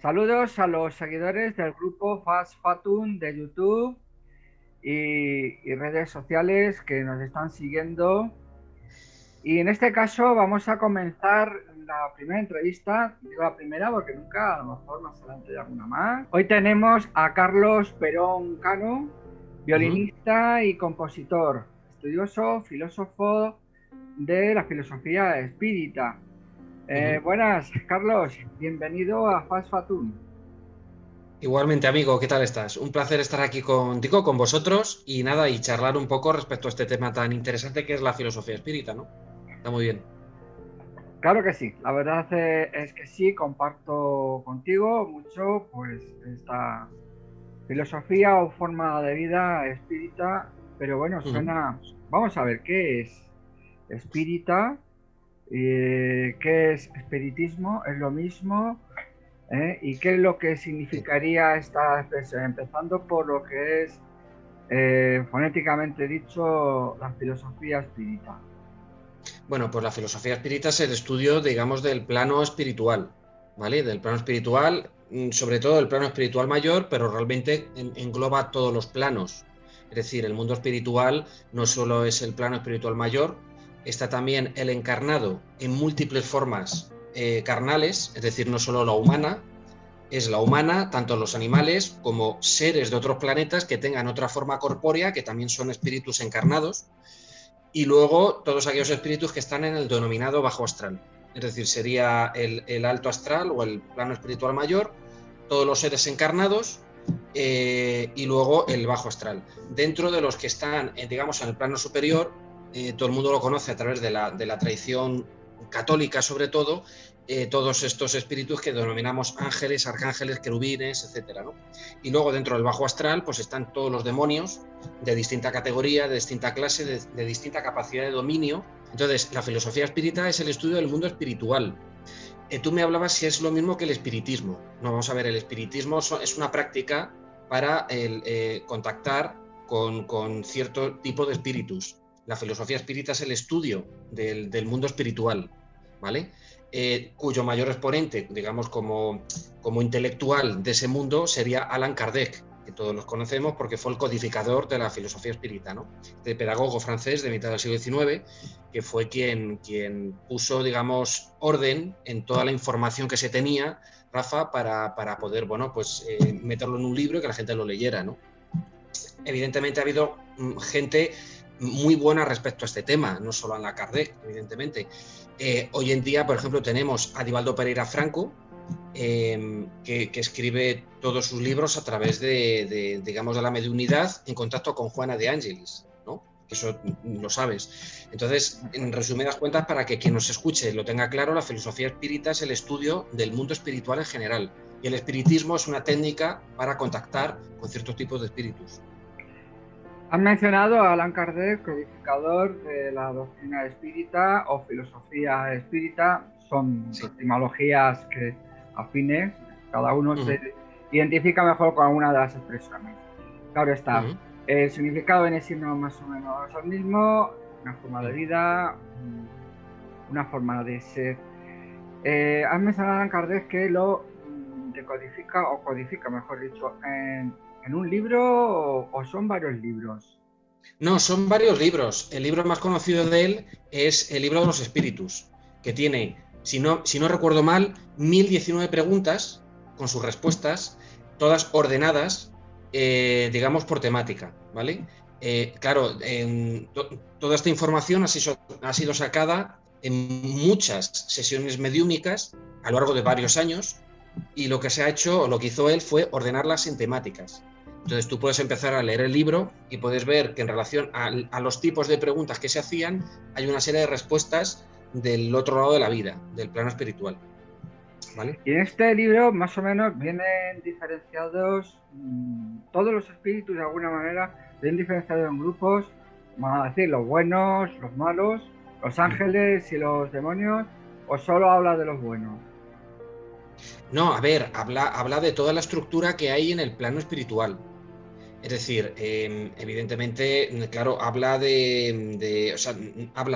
Saludos a los seguidores del grupo Fast Fatum de YouTube y redes sociales que nos están siguiendo. Y en este caso vamos a comenzar la primera entrevista. Digo la primera porque nunca, a lo mejor más adelante hay alguna más. Hoy tenemos a Carlos Perón Cano, Ujú. violinista y compositor, estudioso, filósofo de la filosofía espírita. Ujú. Buenas, Carlos, bienvenido a Fast Fatum. Igualmente, amigo, ¿qué tal estás? Un placer estar aquí contigo, con vosotros, y nada, y charlar un poco respecto a este tema tan interesante que es la filosofía espírita, ¿no? Está muy bien. Claro que sí, la verdad es que sí, comparto contigo mucho pues esta filosofía o forma de vida espírita, pero bueno, Ujú. suena, vamos a ver qué es espírita, qué es espiritismo, es lo mismo, y qué es lo que Sí. significaría esta expresión, empezando por lo que es fonéticamente dicho la filosofía espírita. Bueno, pues la filosofía espírita es el estudio, digamos, del plano espiritual, ¿vale? Del plano espiritual, sobre todo el plano espiritual mayor, pero realmente engloba todos los planos. Es decir, el mundo espiritual no solo es el plano espiritual mayor, está también el encarnado en múltiples formas carnales, es decir, no solo la humana, es la humana, tanto los animales como seres de otros planetas que tengan otra forma corpórea, que también son espíritus encarnados, y luego todos aquellos espíritus que están en el denominado bajo astral. Es decir, sería el alto astral o el plano espiritual mayor, todos los seres encarnados y luego el bajo astral. Dentro de los que están, digamos, en el plano superior, todo el mundo lo conoce a través de la tradición católica sobre todo, todos estos espíritus que denominamos ángeles, arcángeles, querubines, etcétera, ¿no? Y luego dentro del bajo astral pues están todos los demonios de distinta categoría, de distinta clase, de distinta capacidad de dominio. Entonces, la filosofía espírita es el estudio del mundo espiritual. Tú me hablabas si es lo mismo que el espiritismo. No, vamos a ver, el espiritismo es una práctica para contactar con cierto tipo de espíritus. La filosofía espírita es el estudio del mundo espiritual, ¿vale? Cuyo mayor exponente, digamos, como intelectual de ese mundo sería Allan Kardec, que todos los conocemos porque fue el codificador de la filosofía espírita, ¿no? De pedagogo francés de mitad del siglo XIX, que fue quien puso, digamos, orden en toda la información que se tenía, Rafa, para poder, bueno, pues meterlo en un libro y que la gente lo leyera, ¿no? Evidentemente ha habido gente muy buena respecto a este tema, no solo en la Kardec, evidentemente. Hoy en día, por ejemplo, tenemos a Divaldo Pereira Franco, que escribe todos sus libros a través digamos, de la mediunidad en contacto con Juana de Ángelis, ¿no? Eso lo sabes. Entonces, en resumidas cuentas, para que quien nos escuche lo tenga claro, la filosofía espírita es el estudio del mundo espiritual en general. Y el espiritismo es una técnica para contactar con ciertos tipos de espíritus. Han mencionado a Allan Kardec, codificador de la doctrina espírita o filosofía espírita. Son Sí. etimologías que afines, cada uno Uh -huh. se identifica mejor con alguna de las expresiones. Claro Uh está, -huh. el significado viene siendo más o menos el mismo, una forma Uh de -huh. vida, una forma de ser. Han mencionado a Allan Kardec que lo decodifica o codifica, mejor dicho, en un libro o son varios libros. No, son varios libros. El libro más conocido de él es el libro de los espíritus, que tiene, si no recuerdo mal, 1019 preguntas con sus respuestas, todas ordenadas, digamos, por temática, ¿vale? Claro, toda esta información ha sido sacada en muchas sesiones mediúnicas a lo largo de varios años y lo que se ha hecho, o lo que hizo él, fue ordenarlas en temáticas. Entonces tú puedes empezar a leer el libro y puedes ver que en relación a los tipos de preguntas que se hacían, hay una serie de respuestas del otro lado de la vida, del plano espiritual, ¿vale? Y en este libro, más o menos, vienen diferenciados todos los espíritus de alguna manera, vienen diferenciados en grupos, vamos a decir, los buenos, los malos, los ángeles y los demonios, o solo habla de los buenos. No, a ver, habla de toda la estructura que hay en el plano espiritual. Es decir, evidentemente, claro, o sea, habla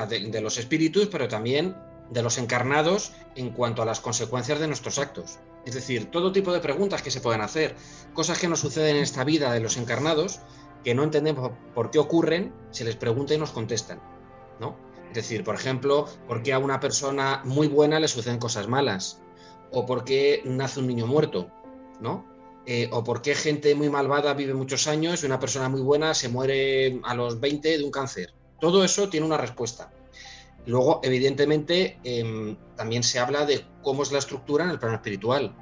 de los espíritus, pero también de los encarnados en cuanto a las consecuencias de nuestros actos. Es decir, todo tipo de preguntas que se pueden hacer, cosas que nos suceden en esta vida de los encarnados, que no entendemos por qué ocurren, se les pregunta y nos contestan, ¿no? Es decir, por ejemplo, ¿por qué a una persona muy buena le suceden cosas malas? ¿O por qué nace un niño muerto? ¿No? ¿O por qué gente muy malvada vive muchos años y una persona muy buena se muere a los 20 de un cáncer? Todo eso tiene una respuesta. Luego, evidentemente, también se habla de cómo es la estructura en el plano espiritual.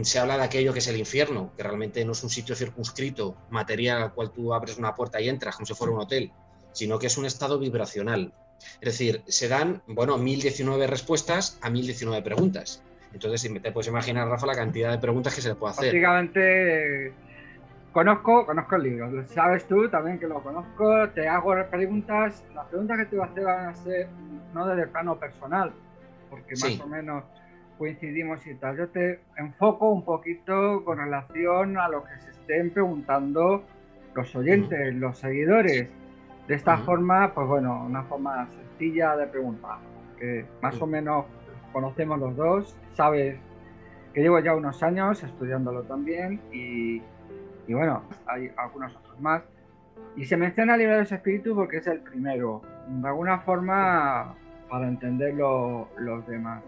Se habla de aquello que es el infierno, que realmente no es un sitio circunscrito, material al cual tú abres una puerta y entras como si fuera un hotel, sino que es un estado vibracional. Es decir, se dan, bueno, 1019 respuestas a 1019 preguntas. Entonces, si te puedes imaginar, Rafa, la cantidad de preguntas que se le puede hacer. Prácticamente conozco el libro, lo sabes tú también que lo conozco, te hago preguntas, las preguntas que te voy a hacer van a ser no desde el plano personal, porque más Sí. o menos coincidimos y tal. Yo te enfoco un poquito con relación a lo que se estén preguntando los oyentes, los seguidores. De esta forma, pues bueno, una forma sencilla de preguntar, que más o menos conocemos los dos, sabes que llevo ya unos años estudiándolo también y bueno, hay algunos otros más. Y se menciona el libro de los espíritus porque es el primero, de alguna forma para entender los demás.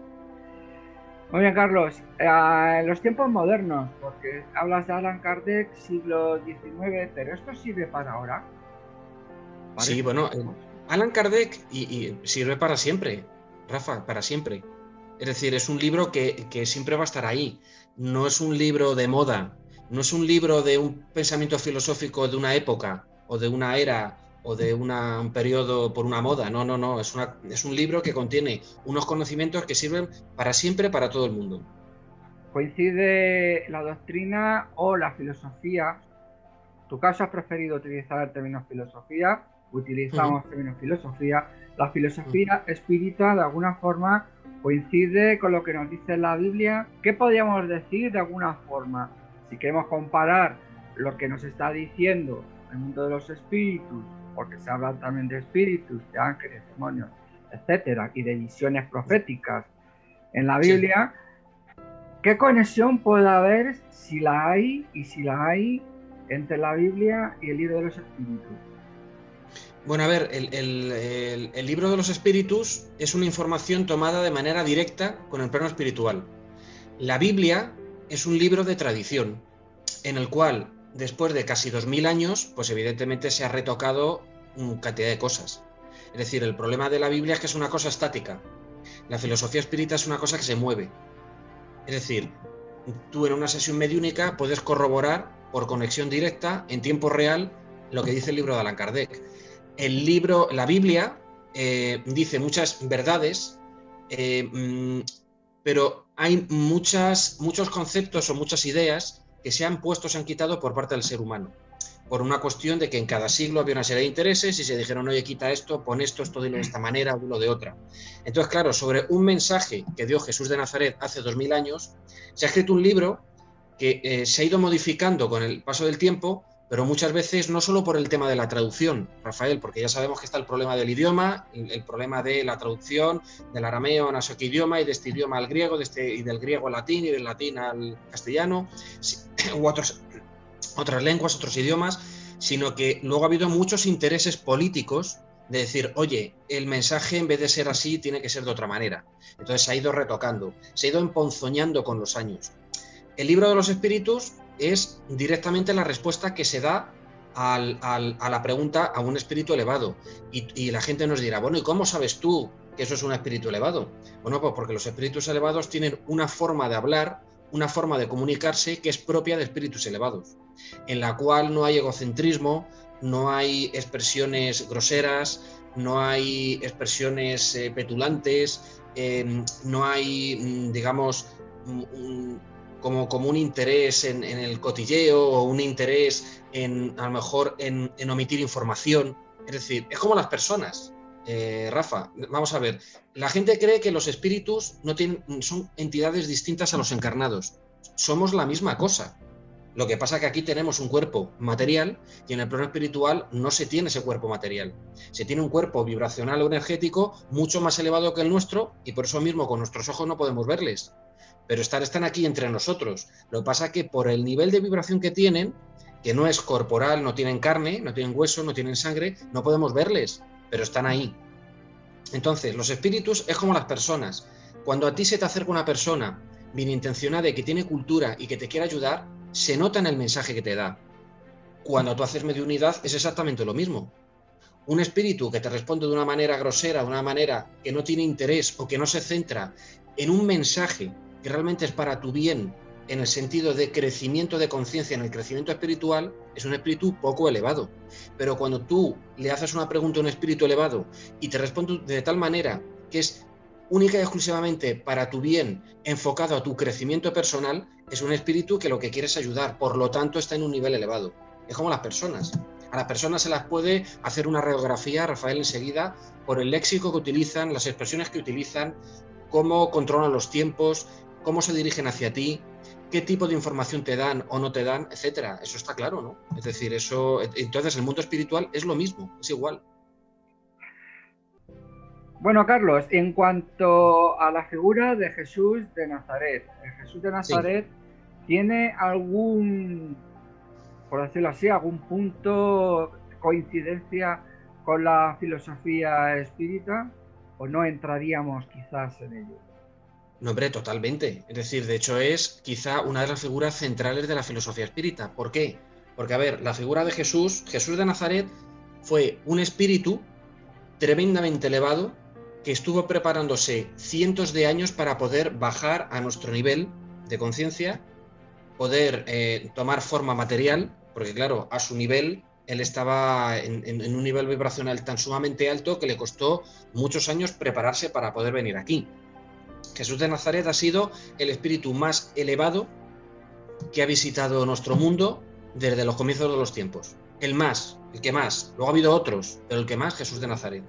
Muy bien, Carlos. En los tiempos modernos, porque hablas de Allan Kardec, siglo XIX, pero ¿esto sirve para ahora? Sí, Parece. bueno, Allan Kardec y sirve para siempre, Rafa, para siempre. Es decir, es un libro que siempre va a estar ahí. No es un libro de moda, no es un libro de un pensamiento filosófico de una época o de una era o de un periodo por una moda. No, no, no. Es un libro que contiene unos conocimientos que sirven para siempre, para todo el mundo. Coincide la doctrina o la filosofía. ¿Tu caso has preferido utilizar el término filosofía? Ujú, Utilizamos el término filosofía. La ujú. filosofía espírita de alguna forma coincide con lo que nos dice la Biblia. ¿Qué podríamos decir de alguna forma? Si queremos comparar lo que nos está diciendo el mundo de los espíritus, porque se habla también de espíritus, de ángeles, demonios, etcétera, y de visiones proféticas en la Sí. Biblia, ¿qué conexión puede haber, si la hay y si la hay, entre la Biblia y el libro de los espíritus? Bueno, a ver, el libro de los espíritus es una información tomada de manera directa con el plano espiritual. La Biblia es un libro de tradición, en el cual, después de casi 2000 años, pues evidentemente se ha retocado cantidad de cosas. Es decir, el problema de la Biblia es que es una cosa estática. La filosofía espírita es una cosa que se mueve. Es decir, tú en una sesión mediúnica puedes corroborar por conexión directa, en tiempo real, lo que dice el libro de Allan Kardec. La Biblia, dice muchas verdades, pero hay muchos conceptos o muchas ideas que se han puesto, se han quitado por parte del ser humano, por una cuestión de que en cada siglo había una serie de intereses y se dijeron, oye, quita esto, pon esto dilo de esta manera, dilo de otra. Entonces, claro, sobre un mensaje que dio Jesús de Nazaret hace 2000 años, se ha escrito un libro que se ha ido modificando con el paso del tiempo, pero muchas veces no solo por el tema de la traducción, Rafael, porque ya sabemos que está el problema del idioma, el problema de la traducción del arameo a no sé qué idioma y de este idioma al griego, y del griego al latín y del latín al castellano, u otras lenguas, otros idiomas, sino que luego ha habido muchos intereses políticos de decir, oye, el mensaje en vez de ser así tiene que ser de otra manera. Entonces se ha ido retocando, se ha ido emponzoñando con los años. El libro de los espíritus es directamente la respuesta que se da a la pregunta a un espíritu elevado. Y la gente nos dirá, bueno, ¿y cómo sabes tú que eso es un espíritu elevado? Bueno, pues porque los espíritus elevados tienen una forma de hablar, una forma de comunicarse que es propia de espíritus elevados, en la cual no hay egocentrismo, no hay expresiones groseras, no hay expresiones petulantes, no hay, digamos, como un interés en el cotilleo o un interés a lo mejor en omitir información. Es decir, es como las personas. Rafa, vamos a ver, la gente cree que los espíritus no tienen, son entidades distintas a los encarnados. Somos la misma cosa. Lo que pasa es que aquí tenemos un cuerpo material y en el plano espiritual no se tiene ese cuerpo material. Se tiene un cuerpo vibracional o energético mucho más elevado que el nuestro y por eso mismo con nuestros ojos no podemos verles. Pero están aquí entre nosotros. Lo que pasa es que por el nivel de vibración que tienen, que no es corporal, no tienen carne, no tienen hueso, no tienen sangre, no podemos verles, pero están ahí. Entonces, los espíritus es como las personas. Cuando a ti se te acerca una persona bien intencionada y que tiene cultura y que te quiere ayudar, se nota en el mensaje que te da. Cuando tú haces mediunidad es exactamente lo mismo. Un espíritu que te responde de una manera grosera, de una manera que no tiene interés o que no se centra en un mensaje que realmente es para tu bien, en el sentido de crecimiento de conciencia, en el crecimiento espiritual, es un espíritu poco elevado. Pero cuando tú le haces una pregunta a un espíritu elevado y te responde de tal manera que es única y exclusivamente para tu bien, enfocado a tu crecimiento personal, es un espíritu que lo que quiere es ayudar, por lo tanto está en un nivel elevado. Es como las personas. A las personas se las puede hacer una radiografía, Rafael, enseguida, por el léxico que utilizan, las expresiones que utilizan, cómo controlan los tiempos, cómo se dirigen hacia ti, qué tipo de información te dan o no te dan, etcétera. Eso está claro, ¿no? Es decir, eso. Entonces, el mundo espiritual es lo mismo, es igual. Bueno, Carlos, en cuanto a la figura de Jesús de Nazaret, Jesús de Sí. Nazaret tiene algún, por decirlo así, algún punto de coincidencia con la filosofía espírita, o no entraríamos quizás en ello. No, hombre, totalmente. Es decir, de hecho es quizá una de las figuras centrales de la filosofía espírita. ¿Por qué? Porque, a ver, la figura de Jesús, Jesús de Nazaret, fue un espíritu tremendamente elevado que estuvo preparándose cientos de años para poder bajar a nuestro nivel de conciencia, poder tomar forma material, porque claro, a su nivel él estaba en un nivel vibracional tan sumamente alto que le costó muchos años prepararse para poder venir aquí. Jesús de Nazaret ha sido el espíritu más elevado que ha visitado nuestro mundo desde los comienzos de los tiempos. El más, el que más. Luego ha habido otros, pero el que más, Jesús de Nazaret.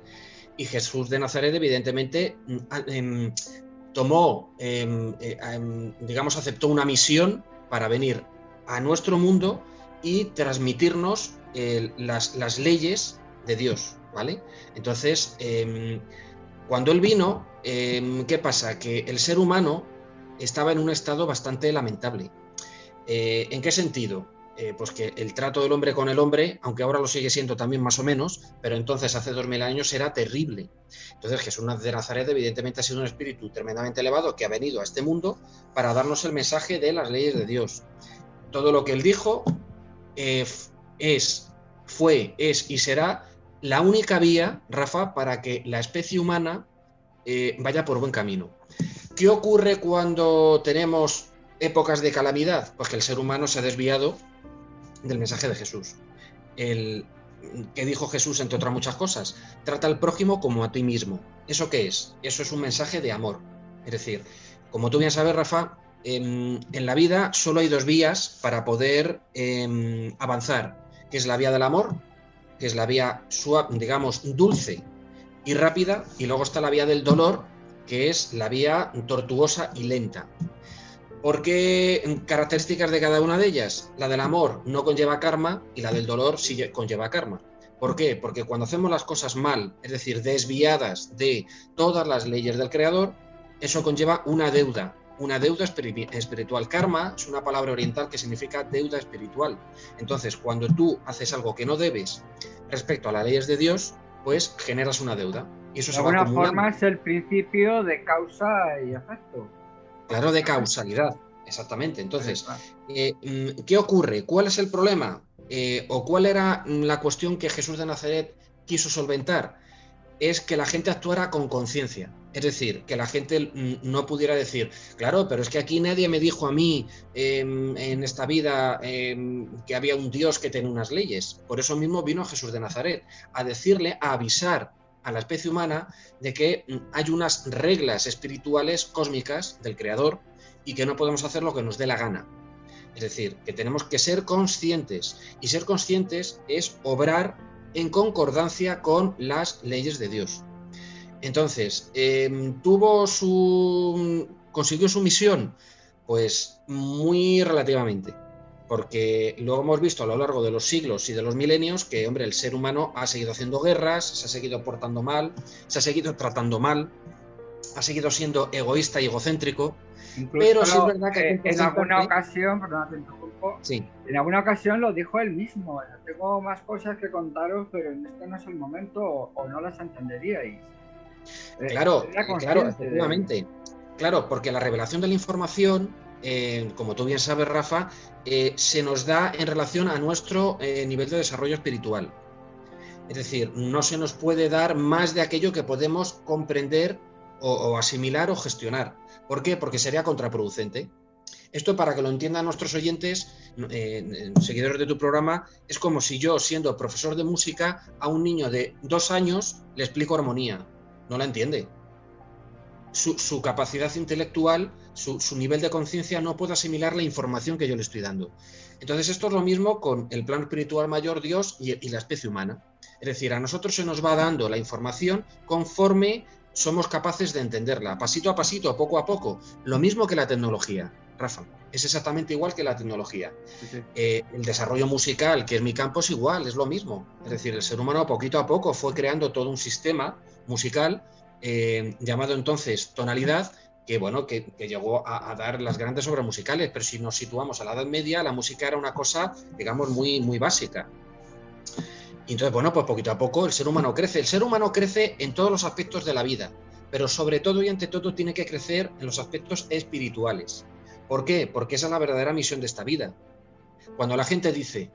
Y Jesús de Nazaret, evidentemente, tomó, digamos, aceptó una misión para venir a nuestro mundo y transmitirnos las leyes de Dios, ¿vale? Entonces, cuando él vino, ¿qué pasa? Que el ser humano estaba en un estado bastante lamentable. ¿En qué sentido? Pues que el trato del hombre con el hombre, aunque ahora lo sigue siendo también más o menos, pero entonces hace 2000 años era terrible. Entonces Jesús de Nazaret evidentemente ha sido un espíritu tremendamente elevado que ha venido a este mundo para darnos el mensaje de las leyes de Dios. Todo lo que él dijo fue, es y será la única vía, Rafa, para que la especie humana vaya por buen camino. ¿Qué ocurre cuando tenemos épocas de calamidad? Pues que el ser humano se ha desviado del mensaje de Jesús. ¿Qué dijo Jesús, entre otras muchas cosas? Trata al prójimo como a ti mismo. ¿Eso qué es? Eso es un mensaje de amor. Es decir, como tú bien sabes, Rafa, en la vida solo hay dos vías para poder avanzar, que es la vía del amor, que es la vía suave, digamos, dulce y rápida, y luego está la vía del dolor, que es la vía tortuosa y lenta. ¿Por qué características de cada una de ellas? La del amor no conlleva karma y la del dolor sí conlleva karma. ¿Por qué? Porque cuando hacemos las cosas mal, es decir, desviadas de todas las leyes del Creador, eso conlleva una deuda espiritual. Karma es una palabra oriental que significa deuda espiritual. Entonces, cuando tú haces algo que no debes respecto a las leyes de Dios, pues generas una deuda y eso De se va alguna acumulando. forma es el principio de causa y efecto. Claro, de causalidad, exactamente. Entonces, ¿qué ocurre? ¿Cuál es el problema? ¿O cuál era la cuestión que Jesús de Nazaret quiso solventar? Es que la gente actuara con conciencia. Es decir, que la gente no pudiera decir, claro, pero es que aquí nadie me dijo a mí en esta vida que había un Dios que tenía unas leyes. Por eso mismo vino Jesús de Nazaret, a decirle, a avisar a la especie humana de que hay unas reglas espirituales cósmicas del Creador y que no podemos hacer lo que nos dé la gana. Es decir, que tenemos que ser conscientes, y ser conscientes es obrar en concordancia con las leyes de Dios. Entonces, consiguió su misión, pues muy relativamente. porque luego hemos visto a lo largo de los siglos y de los milenios que, hombre, el ser humano ha seguido haciendo guerras, se ha seguido portando mal, se ha seguido tratando mal, ha seguido siendo egoísta y egocéntrico, pero sí es Incluso verdad que hay un en alguna porcentaje... ocasión, perdón, te interrumpo, Sí, en alguna ocasión lo dijo él mismo. Tengo más cosas que contaros, pero en este no es el momento o no las entenderíais. claro, Era claro, consciente de ello. efectivamente. Claro, porque la revelación de la información, como tú bien sabes, Rafa, se nos da en relación a nuestro nivel de desarrollo espiritual. Es decir, no se nos puede dar más de aquello que podemos comprender o asimilar o gestionar. ¿Por qué? Porque sería contraproducente. Esto, para que lo entiendan nuestros oyentes, seguidores de tu programa, es como si yo, siendo profesor de música, a un niño de 2 años le explico armonía. No la entiende. Su capacidad intelectual, su nivel de conciencia no puede asimilar la información que yo le estoy dando. Entonces, esto es lo mismo con el plano espiritual mayor, Dios y la especie humana. Es decir, a nosotros se nos va dando la información conforme somos capaces de entenderla, pasito a pasito, poco a poco. Lo mismo que la tecnología, Rafa. Es exactamente igual que la tecnología. Sí, sí. El desarrollo musical, que es mi campo, es igual, es lo mismo. Es decir, el ser humano poquito a poco fue creando todo un sistema musical llamado entonces tonalidad, que bueno, que llegó a dar las grandes obras musicales, pero si nos situamos a la Edad Media, la música era una cosa, digamos, muy, muy básica. Y entonces, bueno, pues poquito a poco el ser humano crece. El ser humano crece en todos los aspectos de la vida, pero sobre todo y ante todo tiene que crecer en los aspectos espirituales. ¿Por qué? Porque esa es la verdadera misión de esta vida. Cuando la gente dice,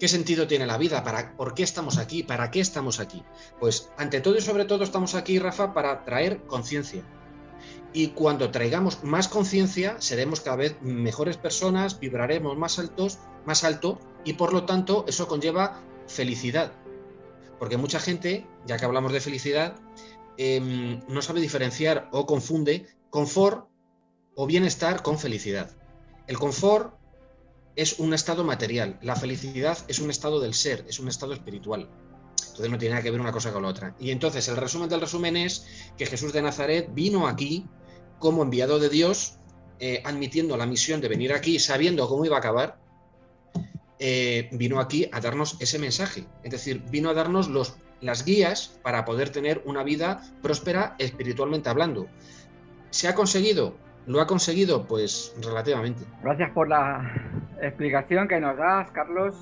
¿qué sentido tiene la vida? ¿Por qué estamos aquí? ¿Para qué estamos aquí? Pues ante todo y sobre todo estamos aquí, Rafa, para traer conciencia. Y cuando traigamos más conciencia, seremos cada vez mejores personas, vibraremos más alto, y por lo tanto eso conlleva felicidad. Porque mucha gente, ya que hablamos de felicidad, no sabe diferenciar o confunde confort o bienestar con felicidad. El confort es un estado material, la felicidad es un estado del ser, es un estado espiritual. Entonces no tiene nada que ver una cosa con la otra. Y entonces el resumen del resumen es que Jesús de Nazaret vino aquí como enviado de Dios, admitiendo la misión de venir aquí, sabiendo cómo iba a acabar, vino aquí a darnos ese mensaje. Es decir, vino a darnos las guías para poder tener una vida próspera espiritualmente hablando. ¿Se ha conseguido? ¿Lo ha conseguido? Pues relativamente. Gracias por la explicación que nos das, Carlos.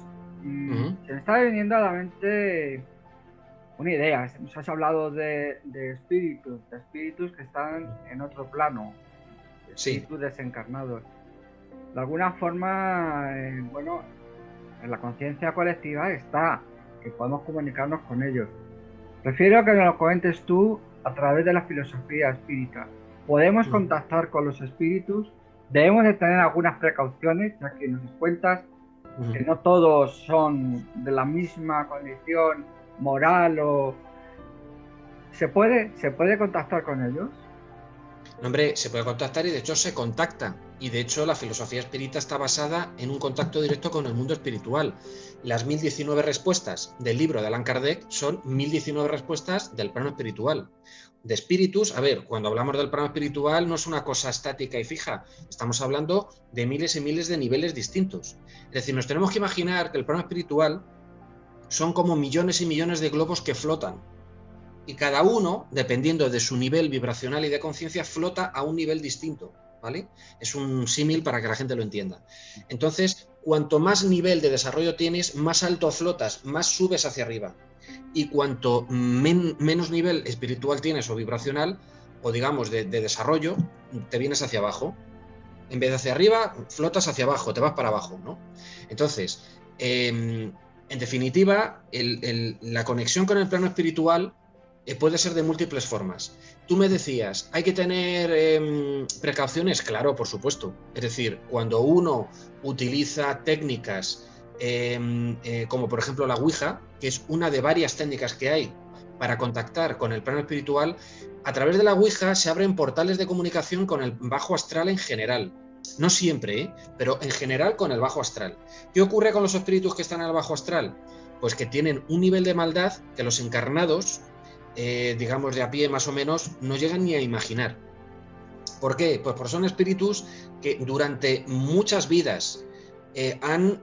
Se me está viniendo a la mente una idea. Nos has hablado de espíritus que están en otro plano, Sí. espíritus desencarnados. De alguna forma, bueno, en la conciencia colectiva está, que podemos comunicarnos con ellos. Prefiero que nos lo comentes tú a través de la filosofía espírita. ¿Podemos contactar con los espíritus? Debemos de tener algunas precauciones, ya que nos cuentas que no todos son de la misma condición moral o... ¿Se puede contactar con ellos? No, hombre, se puede contactar y de hecho se contacta. Y de hecho la filosofía espírita está basada en un contacto directo con el mundo espiritual. Las 1019 respuestas del libro de Allan Kardec son 1019 respuestas del plano espiritual. De espíritus, a ver, cuando hablamos del plano espiritual no es una cosa estática y fija, estamos hablando de miles y miles de niveles distintos. Es decir, nos tenemos que imaginar que el plano espiritual son como millones y millones de globos que flotan. Y cada uno, dependiendo de su nivel vibracional y de conciencia, flota a un nivel distinto, ¿vale? Es un símil para que la gente lo entienda. Entonces, cuanto más nivel de desarrollo tienes, más alto flotas, más subes hacia arriba. Y cuanto menos nivel espiritual tienes o vibracional, o digamos de desarrollo, te vienes hacia abajo. En vez de hacia arriba, flotas hacia abajo, te vas para abajo, ¿no? Entonces, en definitiva, la conexión con el plano espiritual puede ser de múltiples formas. Tú me decías, ¿hay que tener precauciones? Claro, por supuesto. Es decir, cuando uno utiliza técnicas como por ejemplo la Ouija, que es una de varias técnicas que hay para contactar con el plano espiritual, a través de la Ouija se abren portales de comunicación con el bajo astral en general. No siempre, pero en general con el bajo astral. ¿Qué ocurre con los espíritus que están en el bajo astral? Pues que tienen un nivel de maldad que los encarnados, digamos de a pie más o menos, no llegan ni a imaginar. ¿Por qué? Pues porque son espíritus que durante muchas vidas han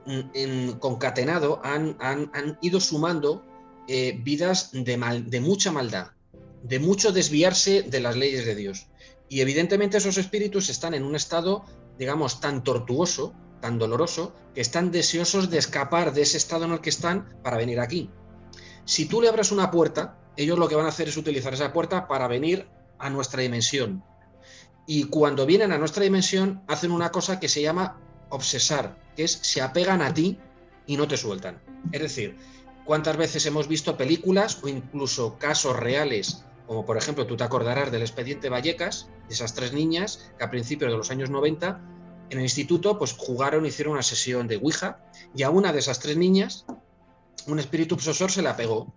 concatenado, han ido sumando vidas de mucha maldad, de mucho desviarse de las leyes de Dios. Y evidentemente esos espíritus están en un estado, digamos, tan tortuoso, tan doloroso, que están deseosos de escapar de ese estado en el que están para venir aquí. Si tú le abres una puerta, ellos lo que van a hacer es utilizar esa puerta para venir a nuestra dimensión. Y cuando vienen a nuestra dimensión, hacen una cosa que se llama obsesar, que es se apegan a ti y no te sueltan. Es decir, ¿cuántas veces hemos visto películas o incluso casos reales, como por ejemplo tú te acordarás del expediente Vallecas, de esas 3 niñas que a principios de los años 90 en el instituto pues jugaron, hicieron una sesión de Ouija, y a una de esas 3 niñas un espíritu obsesor se la pegó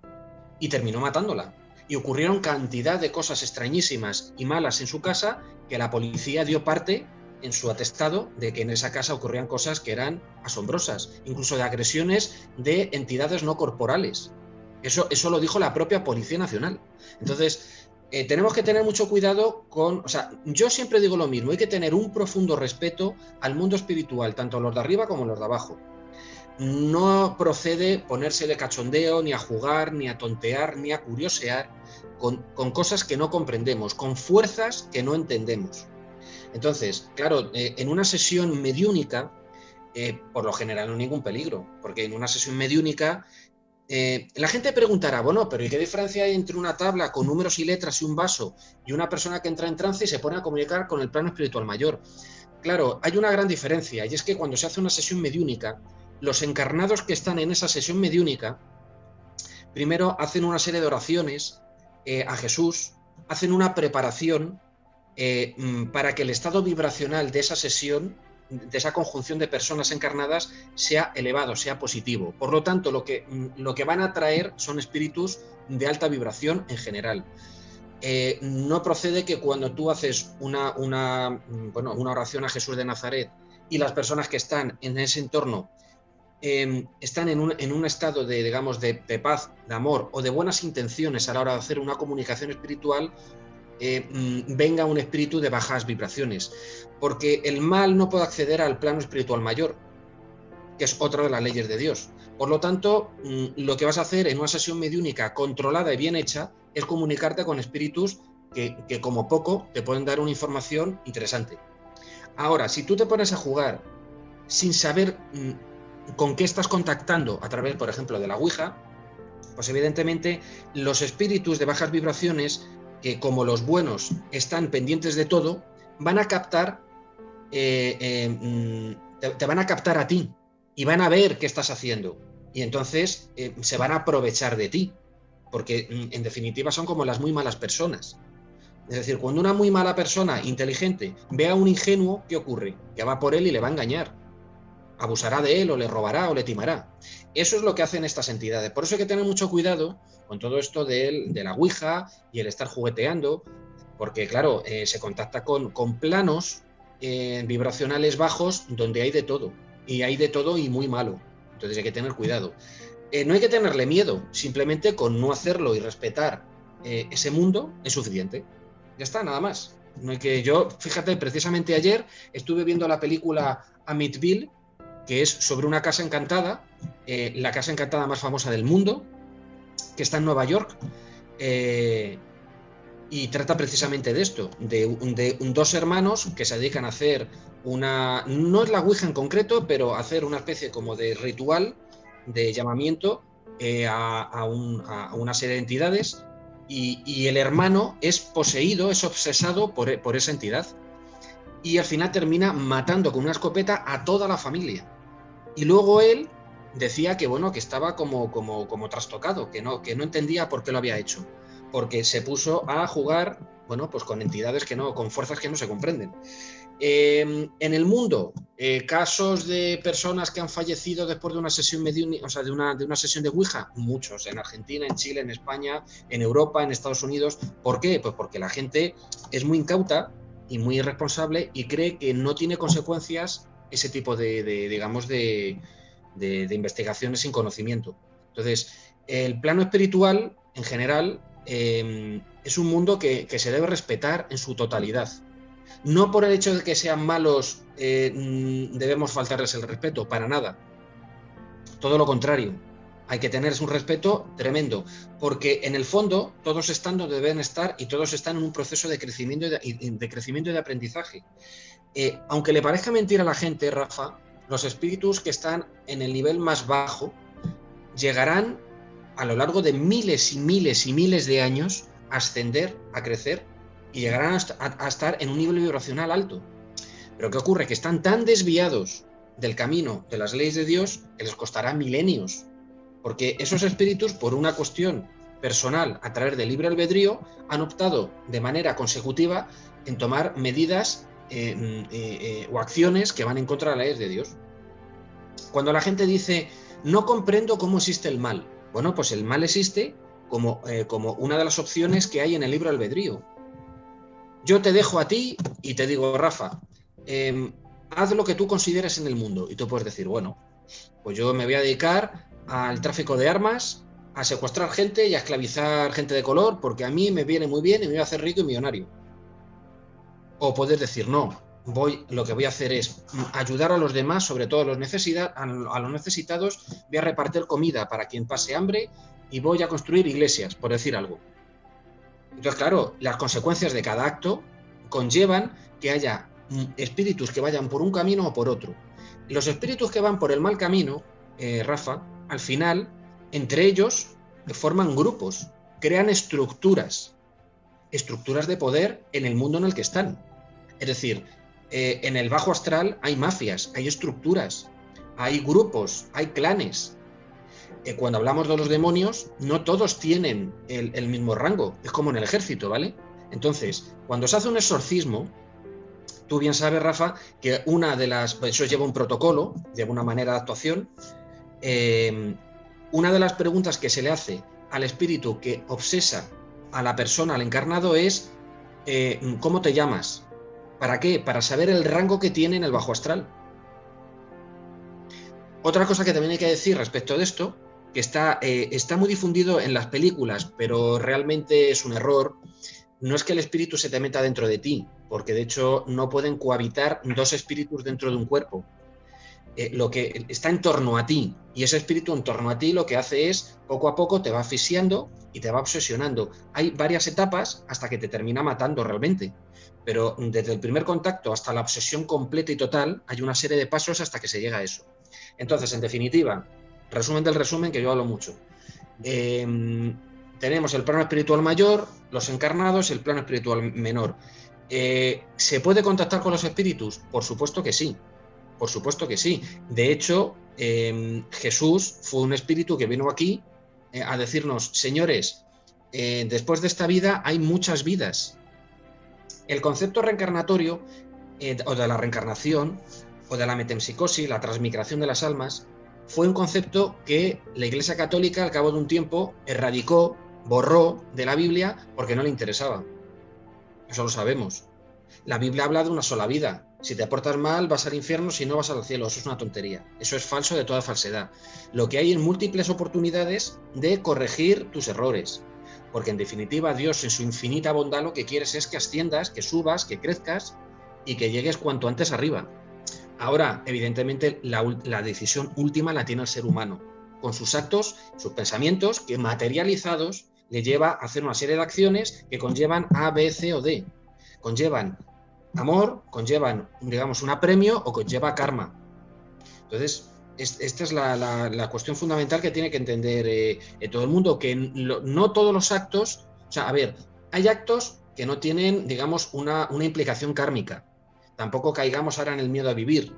y terminó matándola. Y ocurrieron cantidad de cosas extrañísimas y malas en su casa que la policía dio parte en su atestado de que en esa casa ocurrían cosas que eran asombrosas, incluso de agresiones de entidades no corporales. Eso lo dijo la propia Policía Nacional. Entonces, tenemos que tener mucho cuidado con... O sea, yo siempre digo lo mismo, hay que tener un profundo respeto al mundo espiritual, tanto a los de arriba como a los de abajo. No procede ponerse de cachondeo, ni a jugar, ni a tontear, ni a curiosear con cosas que no comprendemos, con fuerzas que no entendemos. Entonces, claro, en una sesión mediúnica, por lo general no hay ningún peligro, porque en una sesión mediúnica la gente preguntará, bueno, pero ¿y qué diferencia hay entre una tabla con números y letras y un vaso y una persona que entra en trance y se pone a comunicar con el plano espiritual mayor? Claro, hay una gran diferencia, y es que cuando se hace una sesión mediúnica, los encarnados que están en esa sesión mediúnica, primero hacen una serie de oraciones a Jesús, hacen una preparación para que el estado vibracional de esa sesión, de esa conjunción de personas encarnadas, sea elevado, sea positivo. Por lo tanto, lo que van a traer son espíritus de alta vibración en general. No procede que cuando tú haces una oración a Jesús de Nazaret y las personas que están en ese entorno están en un estado de, digamos, de paz, de amor o de buenas intenciones a la hora de hacer una comunicación espiritual, venga un espíritu de bajas vibraciones, porque el mal no puede acceder al plano espiritual mayor, que es otra de las leyes de Dios. Por lo tanto, lo que vas a hacer en una sesión mediúnica controlada y bien hecha es comunicarte con espíritus que como poco te pueden dar una información interesante. Ahora, si tú te pones a jugar sin saber con qué estás contactando a través, por ejemplo, de la Ouija, pues evidentemente los espíritus de bajas vibraciones, que como los buenos están pendientes de todo, van a captar, te van a captar a ti y van a ver qué estás haciendo. Y entonces se van a aprovechar de ti, porque en definitiva son como las muy malas personas. Es decir, cuando una muy mala persona inteligente ve a un ingenuo, ¿qué ocurre? Que va por él y le va a engañar. Abusará de él o le robará o le timará. Eso es lo que hacen estas entidades. Por eso hay que tener mucho cuidado con todo esto de la Ouija y el estar jugueteando, porque claro, se contacta con planos vibracionales bajos donde hay de todo, y hay de todo y muy malo. Entonces hay que tener cuidado. No hay que tenerle miedo, simplemente con no hacerlo y respetar ese mundo es suficiente. Ya está, nada más. No hay que... Yo, fíjate, precisamente ayer estuve viendo la película Amityville, que es sobre una casa encantada, la casa encantada más famosa del mundo, que está en Nueva York, y trata precisamente de esto, de 2 hermanos que se dedican a hacer una... No es la Ouija en concreto, pero hacer una especie como de ritual de llamamiento a una serie de entidades, y el hermano es poseído, es obsesado por esa entidad. Y al final termina matando con una escopeta a toda la familia. Y luego él decía que, bueno, que estaba como trastocado, que no entendía por qué lo había hecho. Porque se puso a jugar, bueno, pues con entidades con fuerzas que no se comprenden. En el mundo, casos de personas que han fallecido después de una sesión mediúnica, o sea, de una sesión de Ouija, muchos, en Argentina, en Chile, en España, en Europa, en Estados Unidos. ¿Por qué? Pues porque la gente es muy incauta y muy irresponsable y cree que no tiene consecuencias ese tipo de investigaciones sin conocimiento. Entonces, el plano espiritual, en general, es un mundo que se debe respetar en su totalidad. No por el hecho de que sean malos debemos faltarles el respeto, para nada. Todo lo contrario. Hay que tenerles un respeto tremendo, porque en el fondo todos están donde deben estar y todos están en un proceso de crecimiento y de aprendizaje. Aunque le parezca mentira a la gente, Rafa, los espíritus que están en el nivel más bajo llegarán a lo largo de miles y miles y miles de años a ascender, a crecer y llegarán a estar en un nivel vibracional alto. Pero ¿qué ocurre? Que están tan desviados del camino de las leyes de Dios que les costará milenios. Porque esos espíritus, por una cuestión personal a través del libre albedrío, han optado de manera consecutiva en tomar medidas o acciones que van en contra de las leyes de Dios. Cuando la gente dice, no comprendo cómo existe el mal, bueno, pues el mal existe como una de las opciones que hay en el libre albedrío. Yo te dejo a ti y te digo, Rafa, haz lo que tú consideres en el mundo. Y tú puedes decir, bueno, pues yo me voy a dedicar al tráfico de armas, a secuestrar gente y a esclavizar gente de color, porque a mí me viene muy bien y me voy a hacer rico y millonario. O puedes decir, no, lo que voy a hacer es ayudar a los demás, sobre todo a los necesitados, voy a repartir comida para quien pase hambre y voy a construir iglesias, por decir algo. Entonces, claro, las consecuencias de cada acto conllevan que haya espíritus que vayan por un camino o por otro. Los espíritus que van por el mal camino, Rafa, al final, entre ellos forman grupos, crean estructuras de poder en el mundo en el que están. Es decir, en el bajo astral hay mafias, hay estructuras, hay grupos, hay clanes. Cuando hablamos de los demonios, no todos tienen el mismo rango, es como en el ejército, ¿vale? Entonces, cuando se hace un exorcismo, tú bien sabes, Rafa, que eso lleva un protocolo, lleva una manera de actuación. Una de las preguntas que se le hace al espíritu que obsesa a la persona, al encarnado, es ¿cómo te llamas? ¿Para qué? Para saber el rango que tiene en el bajo astral. Otra cosa que también hay que decir respecto de esto, que está muy difundido en las películas, pero realmente es un error. No es que el espíritu se te meta dentro de ti, porque de hecho no pueden cohabitar dos espíritus dentro de un cuerpo. Lo que está en torno a ti, y ese espíritu en torno a ti lo que hace es, poco a poco te va asfixiando y te va obsesionando. Hay varias etapas hasta que te termina matando realmente, pero desde el primer contacto hasta la obsesión completa y total hay una serie de pasos hasta que se llega a eso. Entonces, en definitiva, resumen del resumen, que yo hablo mucho. Tenemos el plano espiritual mayor, los encarnados, el plano espiritual menor. ¿Se puede contactar con los espíritus? Por supuesto que sí. Por supuesto que sí. De hecho, Jesús fue un espíritu que vino aquí a decirnos, señores, después de esta vida hay muchas vidas. El concepto reencarnatorio, o de la reencarnación, o de la metempsicosis, la transmigración de las almas, fue un concepto que la Iglesia Católica al cabo de un tiempo erradicó, borró de la Biblia porque no le interesaba. Eso lo sabemos. La Biblia habla de una sola vida. Si te portas mal, vas al infierno, si no vas al cielo. Eso es una tontería. Eso es falso de toda falsedad. Lo que hay en múltiples oportunidades de corregir tus errores. Porque en definitiva Dios en su infinita bondad lo que quieres es que asciendas, que subas, que crezcas y que llegues cuanto antes arriba. Ahora, evidentemente, la decisión última la tiene el ser humano, con sus actos, sus pensamientos, que materializados le lleva a hacer una serie de acciones que conllevan A, B, C o D. Conllevan amor, conllevan, digamos, un apremio o conlleva karma. Entonces, esta es la cuestión fundamental que tiene que entender todo el mundo, que no todos los actos, o sea, a ver, hay actos que no tienen, digamos, una implicación kármica. Tampoco caigamos ahora en el miedo a vivir.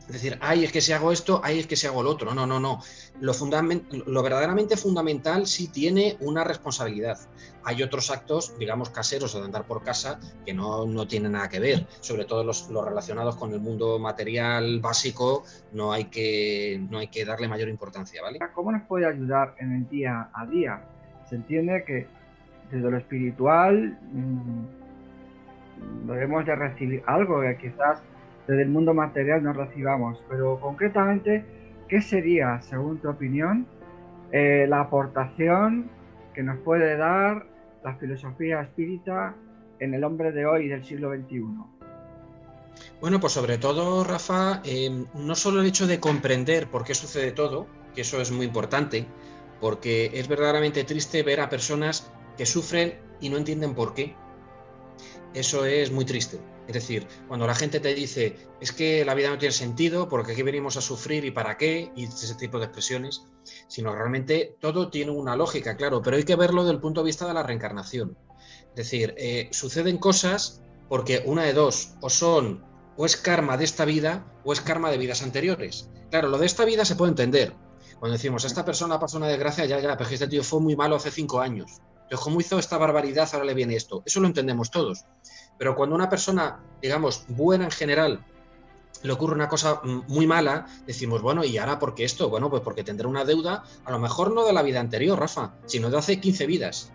Es decir, ay, es que si hago esto, ay, es que si hago lo otro. No, no, no. Lo verdaderamente fundamental sí tiene una responsabilidad. Hay otros actos, digamos, caseros o de andar por casa que no tienen nada que ver. Sobre todo los relacionados con el mundo material básico, no hay que darle mayor importancia, ¿vale? ¿Cómo nos puede ayudar en el día a día? Se entiende que desde lo espiritual debemos de recibir algo que quizás desde el mundo material no recibamos, pero concretamente, ¿qué sería, según tu opinión, la aportación que nos puede dar la filosofía espírita en el hombre de hoy, del siglo XXI? Bueno, pues sobre todo, Rafa, no solo el hecho de comprender por qué sucede todo, que eso es muy importante, porque es verdaderamente triste ver a personas que sufren y no entienden por qué. Eso es muy triste. Es decir, cuando la gente te dice, es que la vida no tiene sentido, porque aquí venimos a sufrir y para qué, y ese tipo de expresiones, sino realmente todo tiene una lógica, claro, pero hay que verlo desde el punto de vista de la reencarnación. Es decir, suceden cosas porque una de dos, o es karma de esta vida o es karma de vidas anteriores. Claro, lo de esta vida se puede entender. Cuando decimos, esta persona pasó una desgracia, ya, pero este tío fue muy malo hace 5 años. Entonces, como hizo esta barbaridad, ahora le viene esto. Eso lo entendemos todos. Pero cuando una persona, digamos, buena en general, le ocurre una cosa muy mala, decimos, bueno, ¿y ahora por qué esto? Bueno, pues porque tendrá una deuda, a lo mejor no de la vida anterior, Rafa, sino de hace 15 vidas.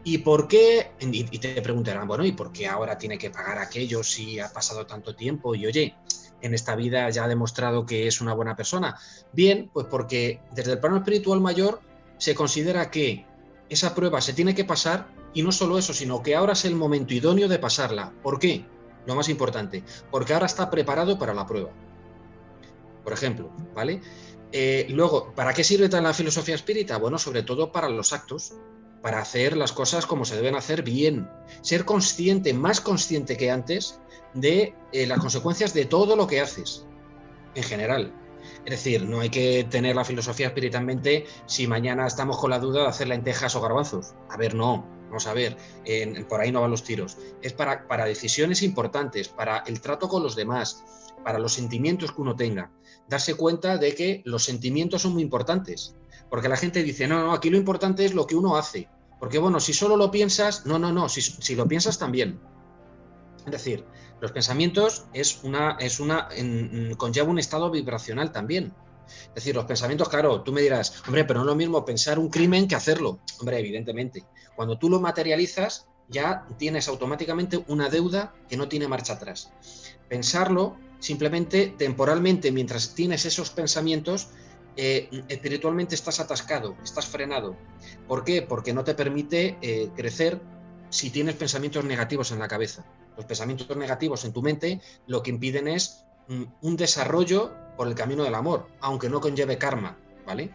¿Y por qué? Y te preguntarán, bueno, ¿y por qué ahora tiene que pagar aquello si ha pasado tanto tiempo? Y oye, en esta vida ya ha demostrado que es una buena persona. Bien, pues porque desde el plano espiritual mayor se considera que esa prueba se tiene que pasar y no solo eso, sino que ahora es el momento idóneo de pasarla. ¿Por qué? Lo más importante, porque ahora está preparado para la prueba. Por ejemplo, ¿vale? Luego, ¿para qué sirve la filosofía espírita? Bueno, sobre todo para los actos, para hacer las cosas como se deben hacer bien, ser consciente, más consciente que antes, de las consecuencias de todo lo que haces, en general. Es decir, no hay que tener la filosofía espírita en mente si mañana estamos con la duda de hacer lentejas o garbanzos. A ver, no, vamos a ver, por ahí no van los tiros. Es para decisiones importantes, para el trato con los demás, para los sentimientos que uno tenga. Darse cuenta de que los sentimientos son muy importantes. Porque la gente dice, no, aquí lo importante es lo que uno hace. Porque bueno, si solo lo piensas, no, si lo piensas también. Es decir, los pensamientos conlleva un estado vibracional también. Es decir, los pensamientos, claro, tú me dirás, hombre, pero no es lo mismo pensar un crimen que hacerlo. Hombre, evidentemente. Cuando tú lo materializas, ya tienes automáticamente una deuda que no tiene marcha atrás. Pensarlo, simplemente, temporalmente, mientras tienes esos pensamientos, espiritualmente estás atascado, estás frenado. ¿Por qué? Porque no te permite crecer si tienes pensamientos negativos en la cabeza. Los pensamientos negativos en tu mente lo que impiden es un desarrollo por el camino del amor, aunque no conlleve karma, ¿vale?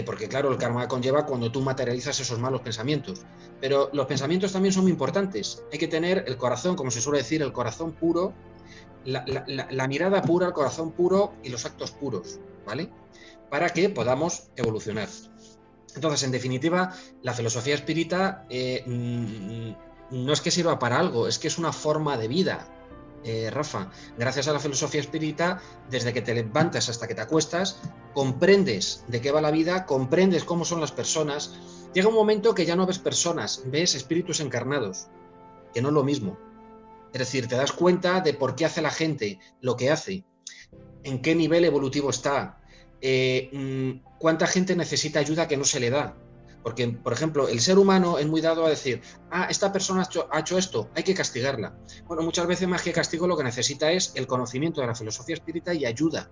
Porque claro, el karma conlleva cuando tú materializas esos malos pensamientos. Pero los pensamientos también son muy importantes. Hay que tener el corazón, como se suele decir, el corazón puro, la mirada pura, el corazón puro y los actos puros, ¿vale? Para que podamos evolucionar. Entonces, en definitiva, la filosofía espírita no es que sirva para algo, es que es una forma de vida. Rafa, gracias a la filosofía espírita, desde que te levantas hasta que te acuestas, comprendes de qué va la vida, comprendes cómo son las personas. Llega un momento que ya no ves personas, ves espíritus encarnados, que no es lo mismo. Es decir, te das cuenta de por qué hace la gente lo que hace, en qué nivel evolutivo está, cuánta gente necesita ayuda que no se le da. Porque, por ejemplo, el ser humano es muy dado a decir, esta persona ha hecho esto, hay que castigarla. Bueno, muchas veces más que castigo lo que necesita es el conocimiento de la filosofía espírita y ayuda.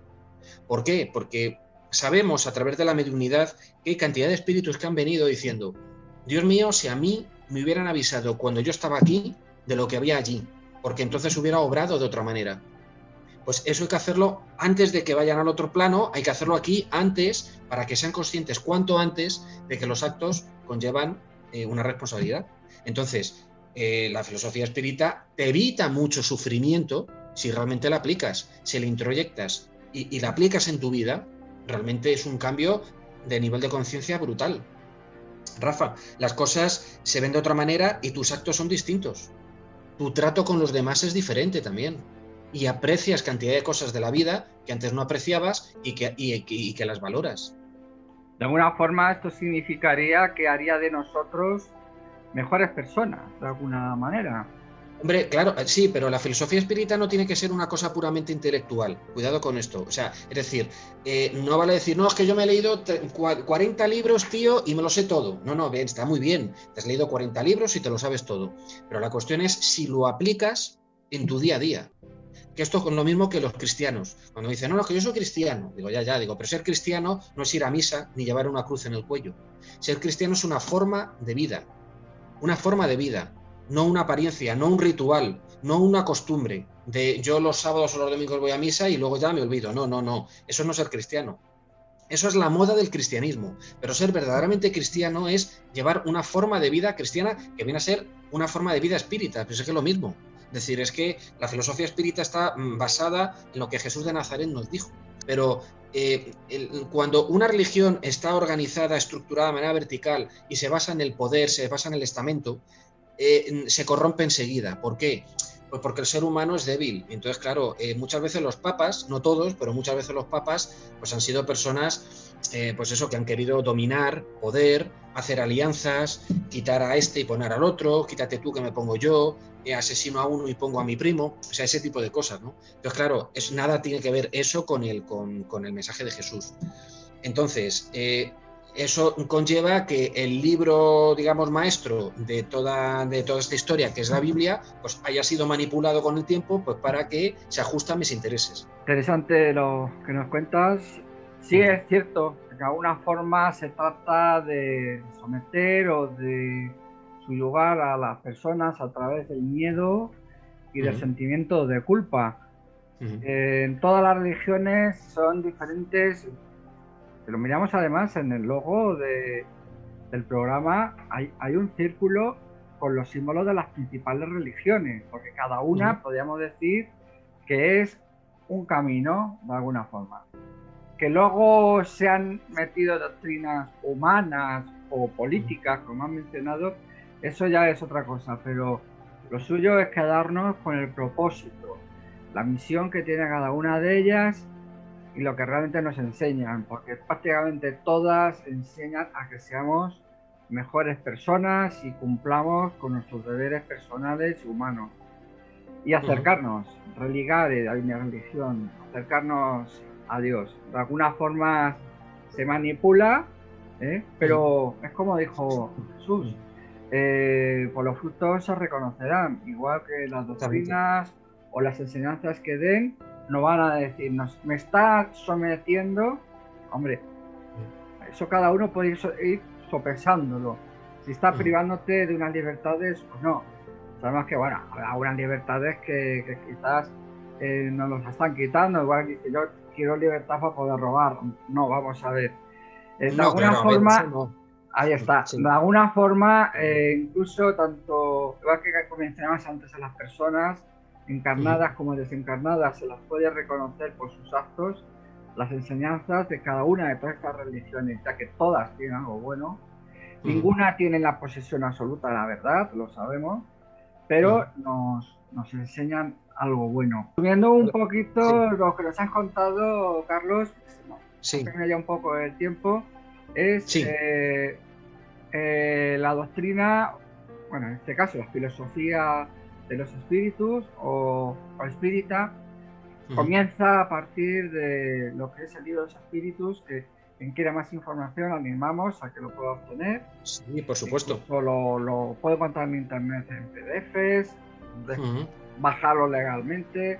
¿Por qué? Porque sabemos a través de la mediunidad que hay cantidad de espíritus que han venido diciendo, Dios mío, si a mí me hubieran avisado cuando yo estaba aquí de lo que había allí, porque entonces hubiera obrado de otra manera. Pues eso hay que hacerlo antes de que vayan al otro plano, hay que hacerlo aquí antes para que sean conscientes cuanto antes de que los actos conllevan una responsabilidad. Entonces, la filosofía espírita te evita mucho sufrimiento si realmente la aplicas, si la introyectas y la aplicas en tu vida, realmente es un cambio de nivel de conciencia brutal. Rafa, las cosas se ven de otra manera y tus actos son distintos. Tu trato con los demás es diferente también. Y aprecias cantidad de cosas de la vida que antes no apreciabas y que las valoras. De alguna forma esto significaría que haría de nosotros mejores personas, de alguna manera. Hombre, claro, sí, pero la filosofía espírita no tiene que ser una cosa puramente intelectual. Cuidado con esto. O sea, es decir, no vale decir, no, es que yo me he leído 40 libros, tío, y me lo sé todo. No, bien, está muy bien. Te has leído 40 libros y te lo sabes todo. Pero la cuestión es si lo aplicas en tu día a día. Que esto es lo mismo que los cristianos. Cuando dicen, no, que yo soy cristiano. Digo, digo, pero ser cristiano no es ir a misa ni llevar una cruz en el cuello. Ser cristiano es una forma de vida. Una forma de vida. no una apariencia, no un ritual, no una costumbre de yo los sábados o los domingos voy a misa y luego ya me olvido. No, no, no. Eso no es ser cristiano. Eso es la moda del cristianismo, pero ser verdaderamente cristiano es llevar una forma de vida cristiana que viene a ser una forma de vida espírita, pero es que es lo mismo. Es decir, es que la filosofía espírita está basada en lo que Jesús de Nazaret nos dijo. Pero cuando una religión está organizada, estructurada de manera vertical y se basa en el poder, se basa en el estamento, se corrompe enseguida. ¿Por qué? Pues porque el ser humano es débil. Entonces, claro, muchas veces los papas, no todos, pero muchas veces los papas, pues han sido personas, pues eso, que han querido dominar, poder, hacer alianzas, quitar a este y poner al otro, quítate tú que me pongo yo, asesino a uno y pongo a mi primo, o sea, ese tipo de cosas, ¿no? Entonces, claro, nada tiene que ver eso con el mensaje de Jesús. Entonces, eso conlleva que el libro, digamos, maestro de toda esta historia, que es la Biblia, pues haya sido manipulado con el tiempo, pues para que se ajuste a mis intereses. Interesante lo que nos cuentas. Sí, es cierto que de alguna forma se trata de someter o de subyugar a las personas a través del miedo y del sentimiento de culpa. En todas las religiones son diferentes. Si lo miramos además en el logo del programa, hay un círculo con los símbolos de las principales religiones, porque cada una podríamos decir que es un camino, de alguna forma. Que luego se han metido doctrinas humanas o políticas, como han mencionado, eso ya es otra cosa, pero lo suyo es quedarnos con el propósito, la misión que tiene cada una de ellas y lo que realmente nos enseñan, porque prácticamente todas enseñan a que seamos mejores personas y cumplamos con nuestros deberes personales y humanos. Y acercarnos, religar a mi religión, acercarnos a Dios. De alguna forma se manipula, pero es como dijo Jesús, por los frutos se reconocerán, igual que las doctrinas o las enseñanzas que den, no van a decirnos, me está sometiendo, hombre, eso cada uno puede ir sopesándolo, si está privándote de unas libertades o no. Sabemos que, bueno, habrá unas libertades que quizás nos los están quitando, igual que dice, yo quiero libertad para poder robar, no, vamos a ver. De No, alguna claro, forma, a ver, no. ahí está, Sí. de alguna forma, incluso tanto, igual que mencionabas antes, a las personas encarnadas como desencarnadas, se las puede reconocer por sus actos, las enseñanzas de cada una de todas estas religiones, ya que todas tienen algo bueno. Ninguna tiene la posesión absoluta de la verdad, lo sabemos, pero nos enseñan algo bueno. Subiendo un poquito lo que nos has contado, Carlos, termina ya un poco el tiempo, es la doctrina, bueno, en este caso la filosofía de los espíritus o espírita, comienza a partir de lo que es el libro de los espíritus, que quien quiera más información animamos a que lo pueda obtener. Sí, por supuesto. Lo puedo encontrar en internet en PDFs, bajarlo legalmente,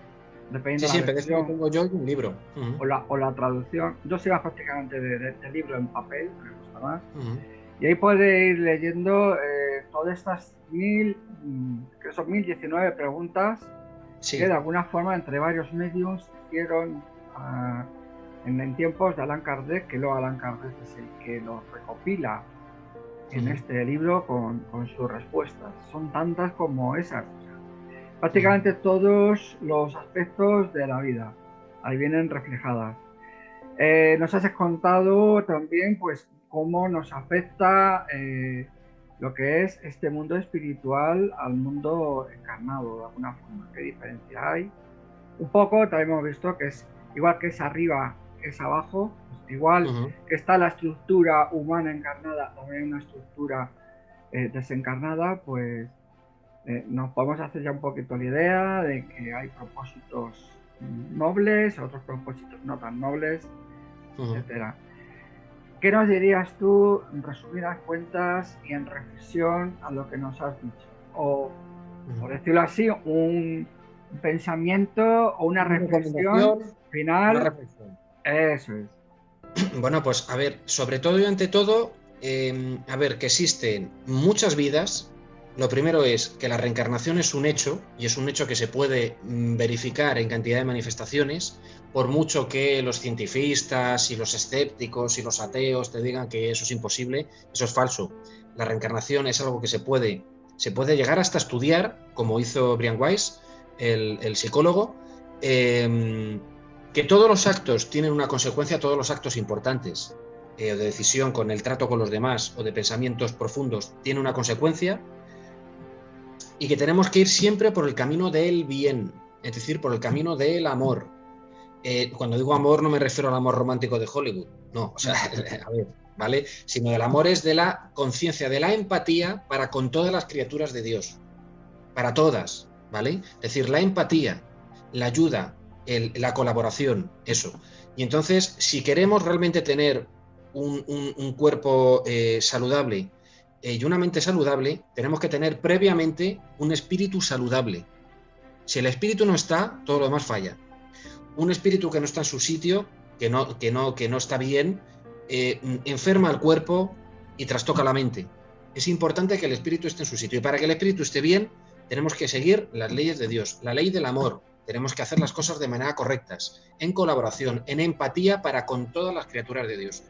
dependiendo de la versión. Sí, PDF tengo yo y un libro. O la traducción. Yo soy más prácticamente de libro en papel, me gusta más. Y ahí puede ir leyendo todas estas 1019 preguntas que de alguna forma entre varios medios hicieron en tiempos de Allan Kardec, que luego Allan Kardec es el que lo recopila en este libro con sus respuestas. Son tantas como esas. Prácticamente todos los aspectos de la vida ahí vienen reflejadas. Nos has contado también pues cómo nos afecta lo que es este mundo espiritual al mundo encarnado, de alguna forma. ¿Qué diferencia hay? Un poco también hemos visto que es igual que es arriba, es abajo, pues igual que está la estructura humana encarnada, también una estructura desencarnada, pues nos podemos hacer ya un poquito la idea de que hay propósitos nobles, otros propósitos no tan nobles, etcétera. ¿Qué nos dirías tú, en resumidas cuentas y en reflexión a lo que nos has dicho? O, por decirlo así, un pensamiento o una reflexión final. Una reflexión. Eso es. Bueno, pues a ver, sobre todo y ante todo, a ver, que existen muchas vidas, Lo primero es que la reencarnación es un hecho, y es un hecho que se puede verificar en cantidad de manifestaciones, por mucho que los cientifistas y los escépticos y los ateos te digan que eso es imposible, eso es falso. La reencarnación es algo que se puede llegar hasta estudiar, como hizo Brian Weiss, el psicólogo, que todos los actos tienen una consecuencia, todos los actos importantes, de decisión con el trato con los demás o de pensamientos profundos, tienen una consecuencia, y que tenemos que ir siempre por el camino del bien, es decir, por el camino del amor. Cuando digo amor no me refiero al amor romántico de Hollywood, no, o sea, a ver, ¿vale? Sino el amor es de la conciencia, de la empatía para con todas las criaturas de Dios, para todas, ¿vale? Es decir, la empatía, la ayuda, la colaboración, eso. Y entonces, si queremos realmente tener un cuerpo saludable y una mente saludable, tenemos que tener previamente un espíritu saludable. Si el espíritu no está, todo lo demás falla. Un espíritu que no está en su sitio, que no está bien, enferma al cuerpo y trastoca la mente. Es importante que el espíritu esté en su sitio. Y para que el espíritu esté bien, tenemos que seguir las leyes de Dios, la ley del amor. Tenemos que hacer las cosas de manera correctas, en colaboración, en empatía para con todas las criaturas de Dios.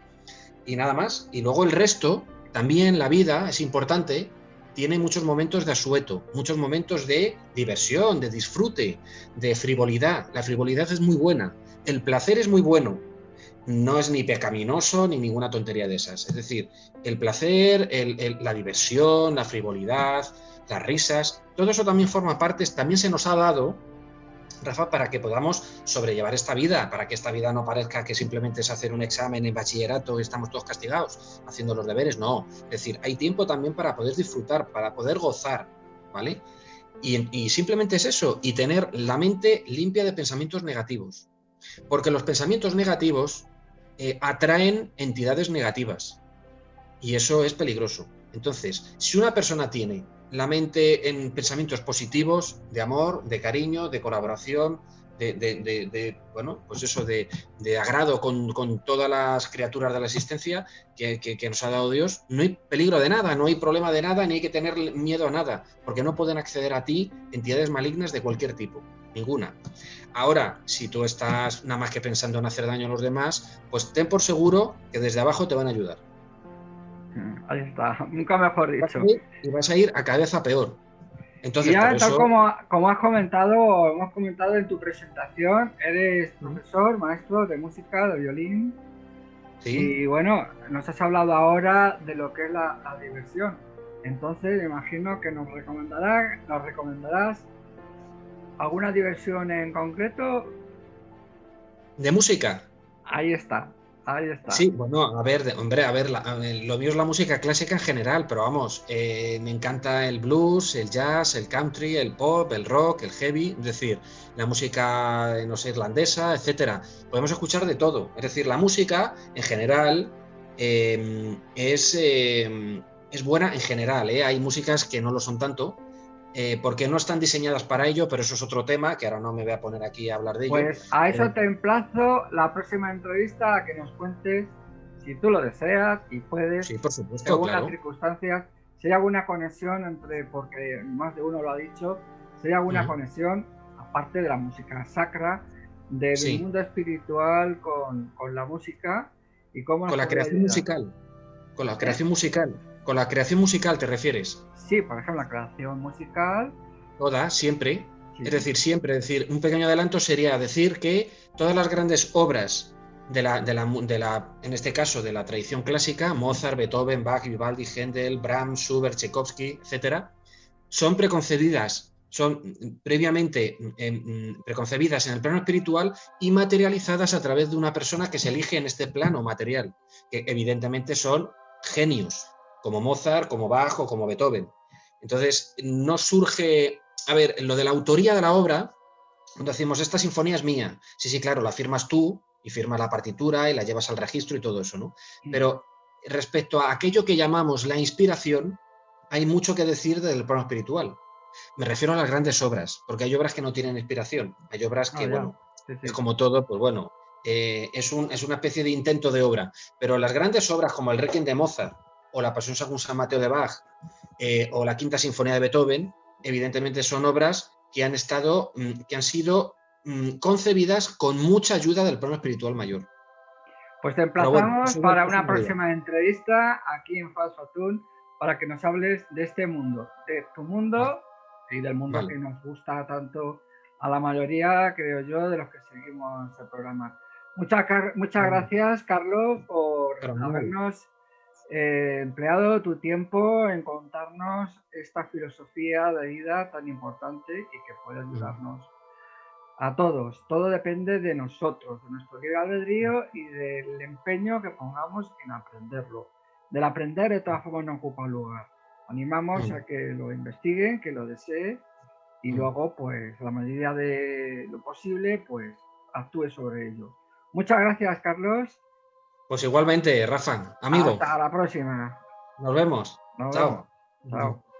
Y nada más. Y luego el resto, también la vida es importante, tiene muchos momentos de asueto, muchos momentos de diversión, de disfrute, de frivolidad. La frivolidad es muy buena, el placer es muy bueno, no es ni pecaminoso ni ninguna tontería de esas. Es decir, el placer, la diversión, la frivolidad, las risas, todo eso también forma parte, también se nos ha dado, Rafa, para que podamos sobrellevar esta vida, para que esta vida no parezca que simplemente es hacer un examen en bachillerato y estamos todos castigados haciendo los deberes, no. Es decir, hay tiempo también para poder disfrutar, para poder gozar, ¿vale? Y simplemente es eso, y tener la mente limpia de pensamientos negativos, porque los pensamientos negativos atraen entidades negativas, y eso es peligroso. Entonces, si una persona tiene la mente en pensamientos positivos, de amor, de cariño, de colaboración, bueno, pues eso, de agrado con todas las criaturas de la existencia que nos ha dado Dios, no hay peligro de nada, no hay problema de nada, ni hay que tener miedo a nada, porque no pueden acceder a ti entidades malignas de cualquier tipo, ninguna. Ahora, si tú estás nada más que pensando en hacer daño a los demás, pues ten por seguro que desde abajo te van a ayudar. Ahí está, nunca mejor dicho. Y vas a ir a cabeza peor. Y Entonces, por ya, tal eso... como has comentado, hemos comentado en tu presentación, eres ¿Mm? profesor, maestro de música, de violín, Sí, y bueno, nos has hablado ahora de lo que es la diversión. Entonces, me imagino que nos recomendarás alguna diversión en concreto. de música. Ahí está, ahí está. Sí, bueno, a ver, hombre, a ver, lo mío es la música clásica en general, pero vamos, me encanta el blues, el jazz, el country, el pop, el rock, el heavy, es decir, la música, no sé, irlandesa, etcétera. Podemos escuchar de todo. Es decir, la música en general es buena en general, ¿eh? Hay músicas que no lo son tanto, porque no están diseñadas para ello, pero eso es otro tema, que ahora no me voy a poner aquí a hablar de ello. Pues a Pero eso te emplazo la próxima entrevista a que nos cuentes, si tú lo deseas y puedes, sí, por supuesto, según las claro. circunstancias, si hay alguna conexión entre, porque más de uno lo ha dicho, si hay alguna Mm, conexión, aparte de la música sacra, del sí. mundo espiritual con la música y cómo nos Con la podría creación ayudar. musical. Con la ¿Eh? creación musical. Con la creación musical te refieres. Sí, por ejemplo, la creación musical, Toda, siempre. Es sí. decir, siempre. Es decir, un pequeño adelanto sería decir que todas las grandes obras en este caso, de la tradición clásica, Mozart, Beethoven, Bach, Vivaldi, Händel, Brahms, Schubert, Tchaikovsky, etcétera, son preconcebidas, son previamente preconcebidas en el plano espiritual y materializadas a través de una persona que se elige en este plano material, que evidentemente son genios, como Mozart, como Bach o como Beethoven. Entonces, no surge, a ver, lo de la autoría de la obra, cuando decimos, esta sinfonía es mía, sí, sí, claro, la firmas tú y firmas la partitura y la llevas al registro y todo eso, ¿no? Pero respecto a aquello que llamamos la inspiración, hay mucho que decir del plano espiritual. Me refiero a las grandes obras, porque hay obras que no tienen inspiración. Hay obras que, Ah, ya. bueno, Sí, es sí. como todo, pues bueno, es una especie de intento de obra. Pero las grandes obras, como el Requiem de Mozart, o la Pasión según San Mateo de Bach, o la Quinta Sinfonía de Beethoven, evidentemente son obras que han sido concebidas con mucha ayuda del plano espiritual mayor. Pues te emplazamos para una próxima entrevista aquí en Fas Fatun para que nos hables de este mundo, de tu mundo y del mundo que nos gusta tanto a la mayoría, creo yo, de los que seguimos el programa. Muchas gracias, Carlos, por habernos empleado tu tiempo en contarnos esta filosofía de vida tan importante y que puede ayudarnos a todos. Todo depende de nosotros, de nuestro libre albedrío y del empeño que pongamos en aprenderlo. Del aprender, de todas formas, no ocupa lugar. Animamos a que lo investiguen, que lo deseen y luego, pues, a la medida de lo posible, pues, actúe sobre ello. Muchas gracias, Carlos. Pues igualmente, Rafa, amigo. Hasta la próxima. Nos vemos. Nos Chao. vemos. Chao.